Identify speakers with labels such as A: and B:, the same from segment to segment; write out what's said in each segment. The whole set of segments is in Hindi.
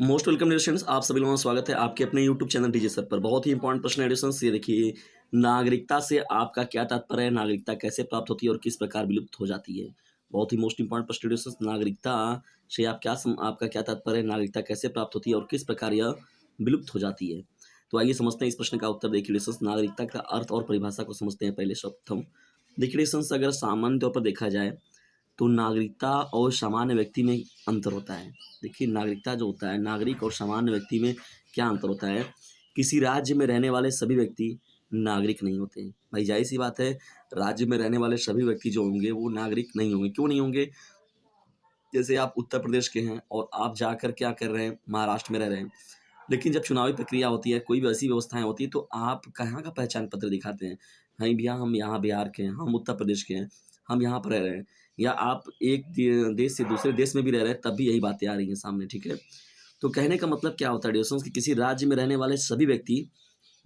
A: मोस्ट वेलकम डियर स्टूडेंट्स, आप सभी लोगों का स्वागत है आपके अपने यूट्यूब चैनल टीजे सर पर। बहुत ही इंपॉर्टेंट प्रश्न एडिशन ये देखिए, नागरिकता से आपका क्या तात्पर्य है, नागरिकता कैसे प्राप्त होती है और किस प्रकार विलुप्त हो जाती है। बहुत ही मोस्ट इंपॉर्टेंट प्रश्न एडिशन, नागरिकता से आपका क्या तात्पर्य है, नागरिकता कैसे प्राप्त होती है और किस प्रकार यह विलुप्त हो जाती है। तो आइए समझते हैं इस प्रश्न का उत्तर। देखिए डिस्टेंस, नागरिकता का अर्थ और परिभाषा को समझते हैं पहले सर्वप्रथम। देखिए डिस्टेंस, अगर सामान्य तौर पर देखा जाए तो नागरिकता और सामान्य व्यक्ति में अंतर होता है। देखिए नागरिकता जो होता है, नागरिक और सामान्य व्यक्ति में क्या अंतर होता है। किसी राज्य में रहने वाले सभी व्यक्ति नागरिक नहीं होते हैं। भाई जाहिर सी बात है, राज्य में रहने वाले सभी व्यक्ति जो होंगे वो नागरिक नहीं होंगे। क्यों नहीं होंगे? जैसे आप उत्तर प्रदेश के हैं और आप जाकर क्या कर रहे हैं, महाराष्ट्र में रह रहे हैं, लेकिन जब चुनावी प्रक्रिया होती है, कोई भी ऐसी व्यवस्थाएं होती है, तो आप कहाँ का पहचान पत्र दिखाते हैं। हाँ भैया, हम यहाँ बिहार के हैं, हम उत्तर प्रदेश के हैं, हम यहाँ पर रह रहे हैं। या आप एक देश से दूसरे देश में भी रह रहे हैं, तब भी यही बातें आ रही हैं सामने। ठीक है, तो कहने का मतलब क्या होता है डिस्टेंस, कि किसी राज्य में रहने वाले सभी व्यक्ति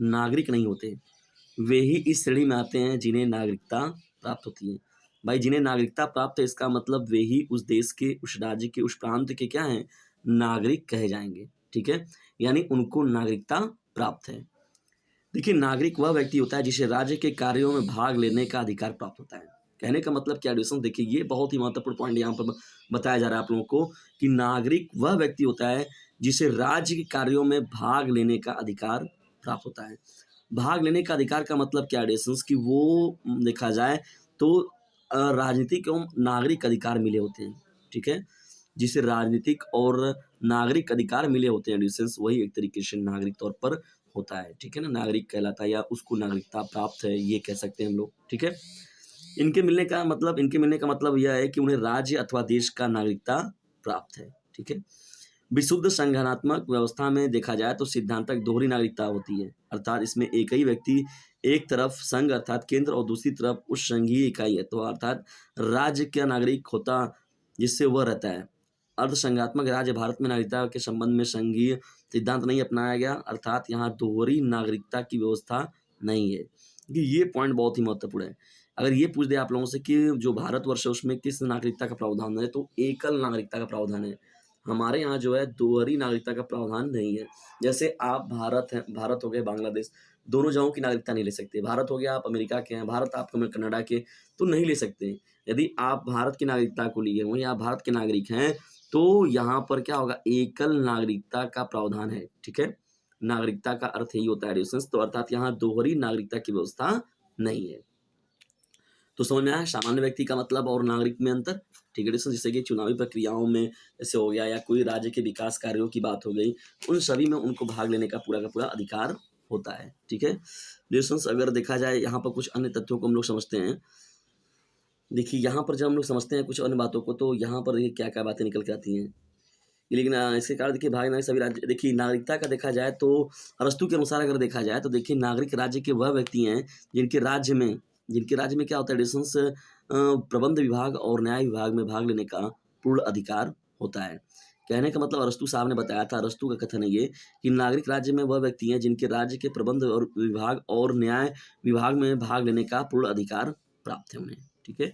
A: नागरिक नहीं होते। वे ही इस श्रेणी में आते हैं जिन्हें नागरिकता प्राप्त होती है। भाई जिन्हें नागरिकता प्राप्त है, इसका मतलब वे ही उस देश के, उस राज्य के, उस प्रांत के क्या हैं, नागरिक कहे जाएंगे। ठीक है, यानी उनको नागरिकता प्राप्त है। देखिए नागरिक वह व्यक्ति होता है जिसे राज्य के कार्यों में भाग लेने का अधिकार प्राप्त होता है। कहने का मतलब क्या डिस्टेंस, देखिए ये बहुत ही महत्वपूर्ण पॉइंट यहाँ पर बताया जा रहा है आप लोगों को, कि नागरिक वह व्यक्ति होता है जिसे राज्य के कार्यों में भाग लेने का अधिकार प्राप्त होता है। भाग लेने का अधिकार का मतलब क्या डिस्टेंस, कि वो देखा जाए तो राजनीतिक एवं नागरिक अधिकार मिले होते हैं। ठीक है, जिसे राजनीतिक और नागरिक अधिकार मिले होते हैं डिस्टेंस, वही एक तरीके से नागरिक तौर पर होता है। ठीक है ना, नागरिक कहलाता है या उसको नागरिकता प्राप्त है, ये कह सकते हैं हम लोग। ठीक है, इनके मिलने का मतलब यह है कि उन्हें राज्य अथवा देश का नागरिकता प्राप्त है। ठीक है, विशुद्ध संघानात्मक व्यवस्था में देखा जाए तो सिद्धांतक दोहरी नागरिकता होती है, अर्थात इसमें एक ही व्यक्ति एक तरफ संघ अर्थात केंद्र और दूसरी तरफ उस संघीय इकाई है, तो अर्थात राज्य का नागरिक होता जिससे वह रहता है। अर्धसंघात्मक राज्य भारत में नागरिकता के संबंध में संघीय सिद्धांत नहीं अपनाया गया, अर्थात यहाँ दोहरी नागरिकता की व्यवस्था नहीं है। ये पॉइंट बहुत ही महत्वपूर्ण है। अगर ये पूछ दे आप लोगों से कि जो भारतवर्ष है उसमें किस नागरिकता का प्रावधान है, तो एकल नागरिकता का प्रावधान है। हमारे यहाँ जो है दोहरी नागरिकता का प्रावधान नहीं है। जैसे आप भारत हैं, भारत हो गए बांग्लादेश, दोनों जगहों की नागरिकता नहीं ले सकते। भारत हो गया आप अमेरिका के हैं, भारत आप कनाडा के, तो नहीं ले सकते। यदि आप भारत की नागरिकता को लिए हुए या भारत के नागरिक हैं, तो यहाँ पर क्या होगा, एकल नागरिकता का प्रावधान है। ठीक है, नागरिकता का अर्थ यही होता है डिस्टेंस, तो अर्थात यहाँ दोहरी नागरिकता की व्यवस्था नहीं है। तो समझ में आया सामान्य व्यक्ति का मतलब और नागरिक में अंतर। ठीक है डिस्टेंस, जैसे कि चुनावी प्रक्रियाओं में जैसे हो गया, या कोई राज्य के विकास कार्यों की बात हो गई, उन सभी में उनको भाग लेने का पूरा अधिकार होता है। ठीक है डिस्टेंस, अगर देखा जाए यहाँ पर कुछ अन्य तथ्यों को हम लोग समझते हैं। देखिए यहाँ पर जब हम लोग समझते हैं कुछ अन्य बातों को, तो यहाँ पर देखिए क्या क्या बातें निकल के आती हैं। लेकिन इसके कारण देखिए भाग नागरिक सभी राज्य, देखिए नागरिकता का देखा जाए तो अरस्तू के अनुसार अगर देखा जाए तो देखिए नागरिक राज्य के वह व्यक्ति हैं जिनके राज्य में क्या होता है डिस्टेंस, प्रबंध विभाग और न्याय विभाग में भाग लेने का पूर्ण अधिकार होता है। कहने का मतलब अरस्तू साहब ने बताया था, अरस्तू का कथन है ये, कि नागरिक राज्य में वह व्यक्ति हैं जिनके राज्य के प्रबंध और विभाग और न्याय विभाग में भाग लेने का पूर्ण अधिकार प्राप्त है उन्हें। ठीक है,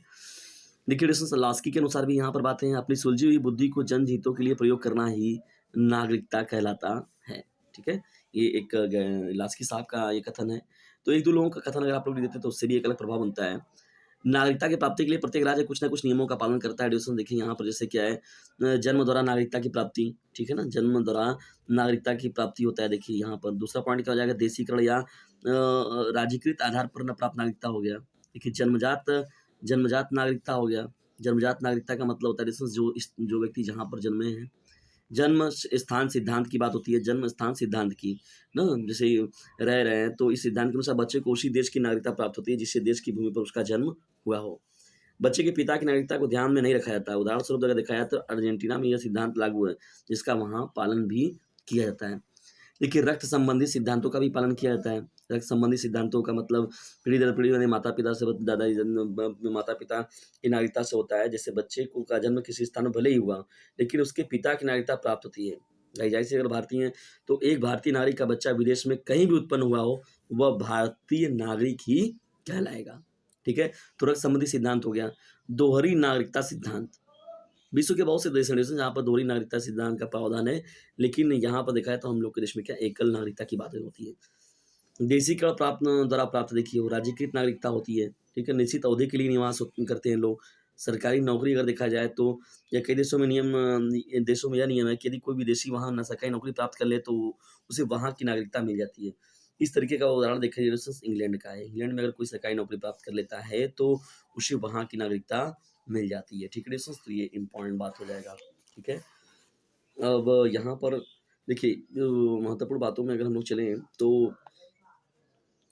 A: देखिए डिस्टेंस, लास्की के अनुसार भी यहाँ पर बातें हैं, अपनी सुलझी हुई बुद्धि को जनहितों के लिए प्रयोग करना ही नागरिकता कहलाता है। ठीक है, ये एक लास्की साहब का ये कथन है। तो एक दो लोगों का कथन अगर आप लोग देते तो उससे भी एक अलग प्रभाव बनता है। नागरिकता की प्राप्ति के लिए प्रत्येक राज्य कुछ ना कुछ नियमों का पालन करता है। डिस्टेंस देखिए यहाँ पर जैसे क्या है, जन्म द्वारा नागरिकता की प्राप्ति। ठीक है ना, जन्म द्वारा नागरिकता की प्राप्ति होता है। देखिए यहाँ पर दूसरा पॉइंट क्या हो जाएगा, देशीकरण या राज्यकृत आधार पर न प्राप्त नागरिकता हो गया। देखिए जन्मजात नागरिकता हो गया। जन्मजात नागरिकता का मतलब होता है डिस्टेंस, जो व्यक्ति जहाँ पर जन्मे हैं, जन्म स्थान सिद्धांत की बात होती है, जन्म स्थान सिद्धांत की ना, जैसे रह रहे हैं तो इस सिद्धांत के अनुसार बच्चे को उसी देश की नागरिकता प्राप्त होती है जिससे देश की भूमि पर उसका जन्म हुआ हो। बच्चे के पिता की नागरिकता को ध्यान में नहीं रखा जाता है। उदाहरण स्वरूप अगर देखा जाए तो अर्जेंटीना में यह सिद्धांत लागू है, जिसका वहाँ पालन भी किया जाता है। देखिए रक्त संबंधी सिद्धांतों का भी पालन किया जाता है। रक्त संबंधी सिद्धांतों का मतलब पीढ़ी दर पीढ़ी यानी माता पिता से माता पिता की नागरिकता से होता है। जैसे बच्चे को का जन्म किसी स्थान में भले ही हुआ, लेकिन उसके पिता की नागरिकता प्राप्त होती है। जाहिर से अगर भारतीय हैं तो एक भारतीय नागरिक का बच्चा विदेश में कहीं भी उत्पन्न हुआ हो, वह भारतीय नागरिक ही कहलाएगा। ठीक है, तो रक्त संबंधी सिद्धांत हो गया। दोहरी नागरिकता सिद्धांत, विश्व के बहुत से देश हैं जहाँ पर दोहरी नागरिकता सिद्धांत का प्रावधान है, लेकिन यहाँ पर देखा जाए तो हम लोग के देश में क्या एकल नागरिकता की बातें होती है। देशीकरण प्राप्त द्वारा प्राप्त देखिए वो राज्यकृत नागरिकता होती है, ठीक है? निश्चित अवधि के लिए निवास करते हैं लोग। सरकारी नौकरी अगर देखा जाए तो या कई देशों में देशों में यह नियम है कि यदि कोई विदेशी वहाँ न सरकारी नौकरी प्राप्त कर ले तो उसे वहाँ की नागरिकता मिल जाती है। इस तरीके का उदाहरण देखा जाए तो इंग्लैंड का है। इंग्लैंड में अगर कोई सरकारी नौकरी प्राप्त कर लेता है तो उसे वहाँ की नागरिकता मिल जाती है, ठीक है दोस्तों? तो ये इम्पोर्टेंट बात हो जाएगा, ठीक है? अब यहाँ पर देखिए महत्वपूर्ण बातों में अगर हम लोग चलें तो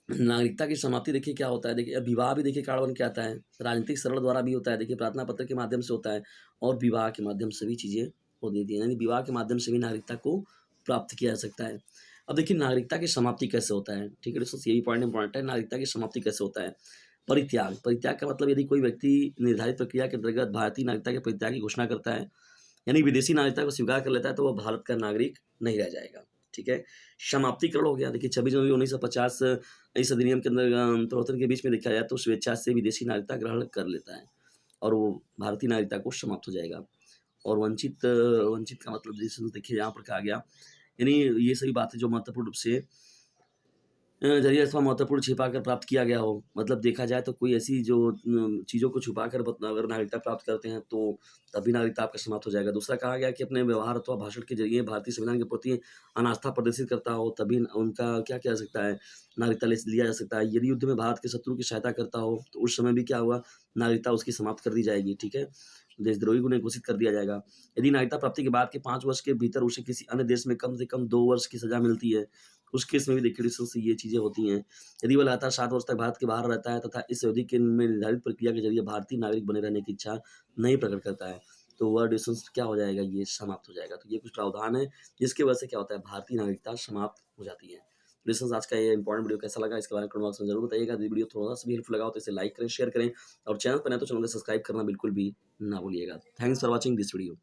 A: नागरिकता की समाप्ति देखिए क्या होता है, देखिए अब विवाह भी देखिए कारण बन के आता है, राजनीतिक शरण द्वारा भी होता है, देखिए प्रार्थना पत्र के माध्यम से होता है और विवाह के माध्यम से भी चीज़ें हो देती हैं, यानी विवाह के माध्यम से भी नागरिकता को प्राप्त किया जा सकता है। अब देखिए नागरिकता की समाप्ति कैसे होता है, ठीक है दोस्तों? ये भी पॉइंट इंपॉर्टेंट है, नागरिकता की समाप्ति कैसे होता है? परित्याग, परित्याग का मतलब यदि कोई व्यक्ति निर्धारित प्रक्रिया के अंतर्गत भारतीय नागरिकता के परित्याग की घोषणा करता है, यानी विदेशी नागरिकता को स्वीकार कर लेता है तो वह भारत का नागरिक नहीं रह जाएगा, ठीक है? समाप्तिकरण हो गया, देखिए 26 जनवरी 1950 इस अधिनियम के अंदर प्रवर्तन के बीच में देखा जाए तो स्वेच्छा से विदेशी नागरिकता ग्रहण कर लेता है और वो भारतीय नागरिकता को समाप्त हो जाएगा। और वंचित का मतलब जैसे देखिए यहाँ पर कहा गया, यानी ये सभी बातें जो महत्वपूर्ण रूप से ज़रिए अथवा महत्वपूर्ण छिपाकर प्राप्त किया गया हो। मतलब देखा जाए तो कोई ऐसी जो चीज़ों को छुपाकर अगर नागरिकता प्राप्त करते हैं तो तभी नागरिकता आपका समाप्त हो जाएगा। दूसरा कहा गया कि अपने व्यवहार अथवा भाषण के ज़रिए भारतीय संविधान के प्रति अनास्था प्रदर्शित करता हो तभी उनका क्या किया जा सकता है, नागरिकता लिया जा सकता है। यदि युद्ध में भारत के शत्रु की सहायता करता हो तो उस समय भी क्या हुआ, नागरिकता उसकी समाप्त कर दी जाएगी, ठीक है? देशद्रोही को उन्हें घोषित कर दिया जाएगा। यदि नागरिकता प्राप्ति के बाद के 5 वर्ष के भीतर उसे किसी अन्य देश में कम से कम 2 वर्ष की सज़ा मिलती है, उस केस में भी देखिए से ये चीज़ें होती हैं। यदि वह लगातार 7 वर्ष तक भारत के बाहर रहता है तथा इस अवधि के में निर्धारित प्रक्रिया के ज़रिए भारतीय नागरिक बने रहने की इच्छा नहीं प्रकट करता है, तो वह डिस्टेंस क्या हो जाएगा, ये समाप्त हो जाएगा। तो ये कुछ प्रावधान है, जिसकी वजह से क्या होता है, भारतीय नागरिकता समाप्त हो जाती है। डिस्टेंस आज का ये इंपॉर्टेंट वीडियो कैसा लगा, इसके बारे में कमेंट बॉक्स में ज़रूर बताइएगा। यदि वीडियो थोड़ा-सा भी हेल्पफुल लगा हो तो इसे लाइक करें, शेयर करें और चैनल पर नए तो चैनल को सब्सक्राइब करना बिल्कुल भी ना भूलिएगा। Thanks for watching this video.